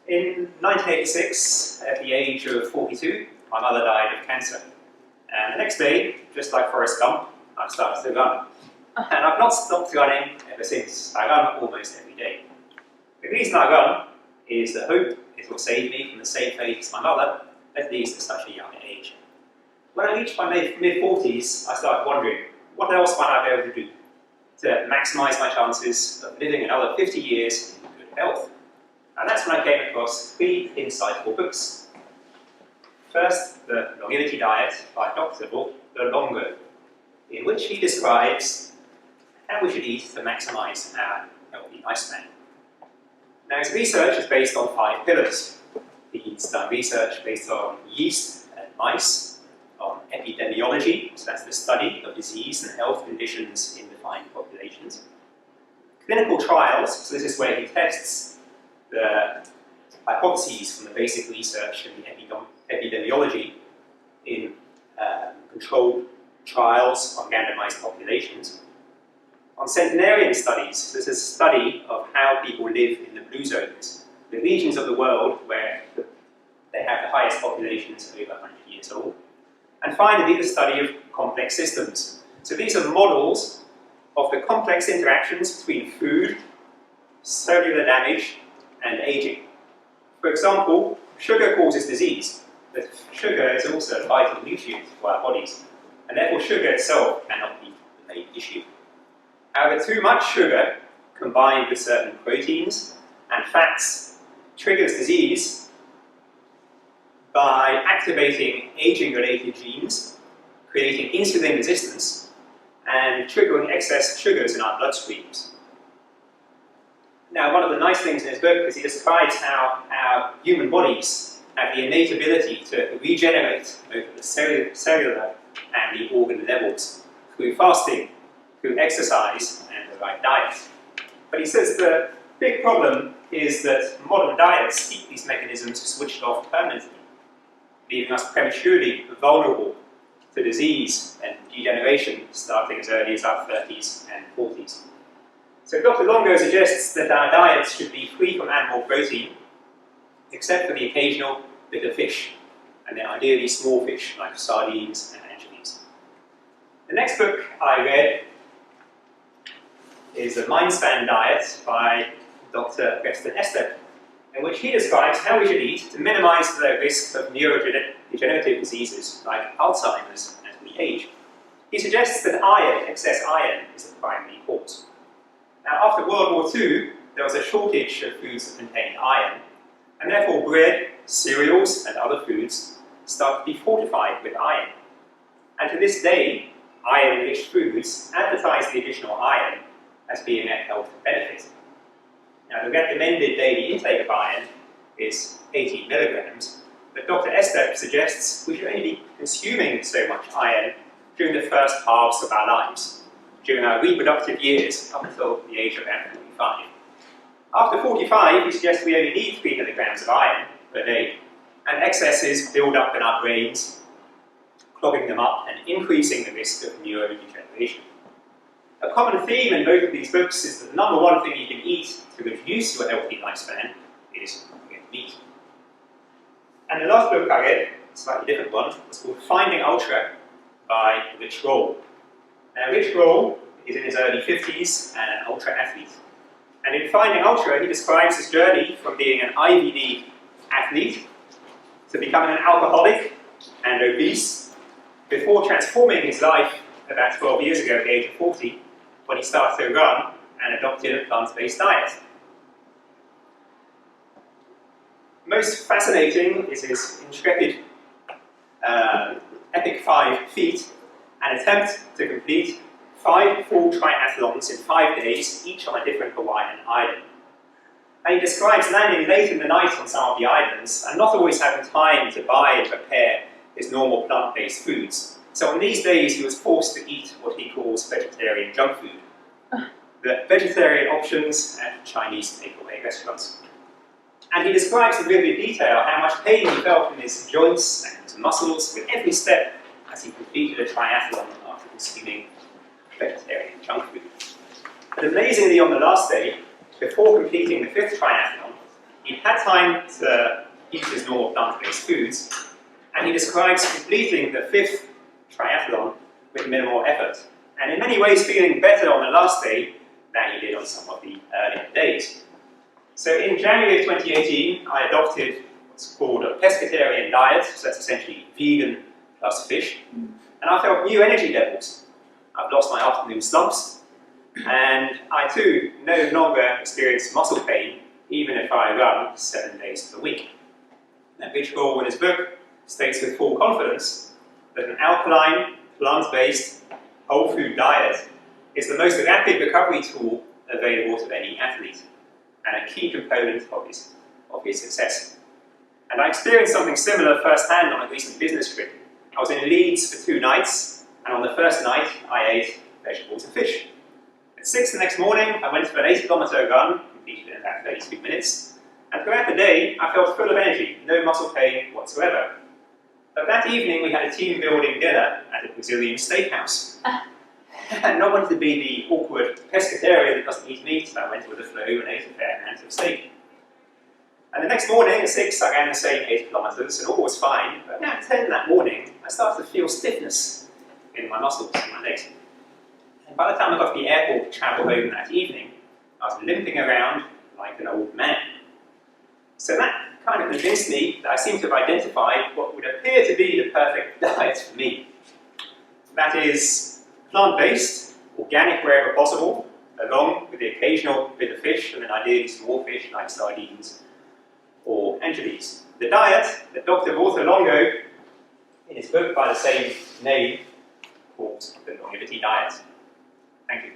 In 1986, at the age of 42, my mother died of cancer. And the next day, just like Forrest Gump, I started to run. And I've not stopped running ever since. I run almost every day. The reason I run is the hope it will save me from the same fate as my mother, at least at such a young age. When I reached my mid-40s, I started wondering, what else might I be able to do to maximise my chances of living another 50 years in good health? And that's when I came across 3 insightful books. First, The Longevity Diet by Dr Valter Longo, in which he describes how we should eat to maximise our healthy lifespan. Now, his research is based on 5 pillars. He's done research based on yeast and mice, on epidemiology, so that's the study of disease and health conditions in defined populations. Clinical trials, so this is where he tests the hypotheses from the basic research and the epidemiology in controlled trials on randomized populations. On centenarian studies, this is a study of how people live in the blue zones, the regions of the world where they have the highest populations over 100 years old. And finally, the study of complex systems. So these are models of the complex interactions between food, cellular damage, and aging. For example, sugar causes disease, but sugar is also a vital nutrient for our bodies, and therefore sugar itself cannot be the main issue. However, too much sugar, combined with certain proteins and fats, triggers disease by activating aging-related genes, creating insulin resistance, and triggering excess sugars in our bloodstreams. Now, one of the nice things in his book is he describes how our human bodies have the innate ability to regenerate over the cellular and the organ levels through fasting, through exercise, and the right diet. But he says the big problem is that modern diets keep these mechanisms switched off permanently, leaving us prematurely vulnerable to disease and degeneration starting as early as our 30s and 40s. So Dr. Longo suggests that our diets should be free from animal protein, except for the occasional bit of fish, and then ideally small fish like sardines and anchovies. The next book I read is The Mindspan Diet by Dr Preston Estep, in which he describes how we should eat to minimize the risk of neurodegenerative diseases like Alzheimer's as we age. He suggests that excess iron, is the primary cause. Now, after World War II, there was a shortage of foods that contained iron, and therefore bread, cereals, and other foods start to be fortified with iron. And to this day, iron-rich foods advertise the additional iron as being a health benefit. Now, the recommended daily intake of iron is 80 milligrams, but Dr. Estep suggests we should only be consuming so much iron during the first halves of our lives, during our reproductive years up until the age of about 45. After 45, he suggests we only need 3 milligrams of iron per day, and excesses build up in our brains, clogging them up and increasing the risk of neurodegeneration. A common theme in both of these books is that the number one thing you can eat to reduce your healthy lifespan is meat. And the last book I read, a slightly different one, was called Finding Ultra by Rich Roll. Now, Rich Roll is in his early 50s and an ultra athlete. And in Finding Ultra, he describes his journey from being an Ivy League athlete to becoming an alcoholic and obese before transforming his life about 12 years ago at the age of 40 when he started to run and adopted a plant-based diet. Most fascinating is his intrepid epic 5 feat, an attempt to complete 5 full triathlons in 5 days, each on a different Hawaiian island. And he describes landing late in the night on some of the islands and not always having time to buy and prepare his normal plant-based foods. So on these days he was forced to eat what he calls vegetarian junk food. The vegetarian options at Chinese takeaway restaurants. And he describes in vivid detail how much pain he felt in his joints and his muscles with every step as he completed a triathlon after consuming vegetarian junk food. But amazingly, on the last day, before completing the 5th triathlon, He'd had time to eat his normal plant-based foods, and he describes completing the 5th triathlon with minimal effort, and in many ways feeling better on the last day than he did on some of the earlier days. So in January of 2018, I adopted what's called a pescatarian diet, so that's essentially vegan plus fish, and I felt new energy levels. I've lost my afternoon slumps, and I too no longer experience muscle pain even if I run 7 days per week. Now, Pitchford, in his book, states with full confidence that an alkaline, plant-based, whole food diet is the most rapid recovery tool available to any athlete, and a key component of his success. And I experienced something similar firsthand on a recent business trip. I was in Leeds for 2 nights, and on the first night I ate vegetables and fish. At 6 the next morning, I went for an 8-kilometre run, completed in about 32 minutes, and throughout the day I felt full of energy, no muscle pain whatsoever. But that evening we had a team-building dinner at a Brazilian steakhouse. And not wanting to be the awkward pescatarian that doesn't eat meat, I went with the flow and ate a fair amount of steak. And the next morning at 6 I ran the same 8 kilometres and all was fine, but at 10 that morning I started to feel stiffness in my muscles and my legs. And by the time I got to the airport to travel home that evening, I was limping around like an old man. So that kind of convinced me that I seemed to have identified what would appear to be the perfect diet for me. That is plant-based, organic wherever possible, along with the occasional bit of fish, and then ideally small fish like sardines or anchovies. The diet that Dr Valter Longo, in his book by the same name, calls the longevity diet. Thank you.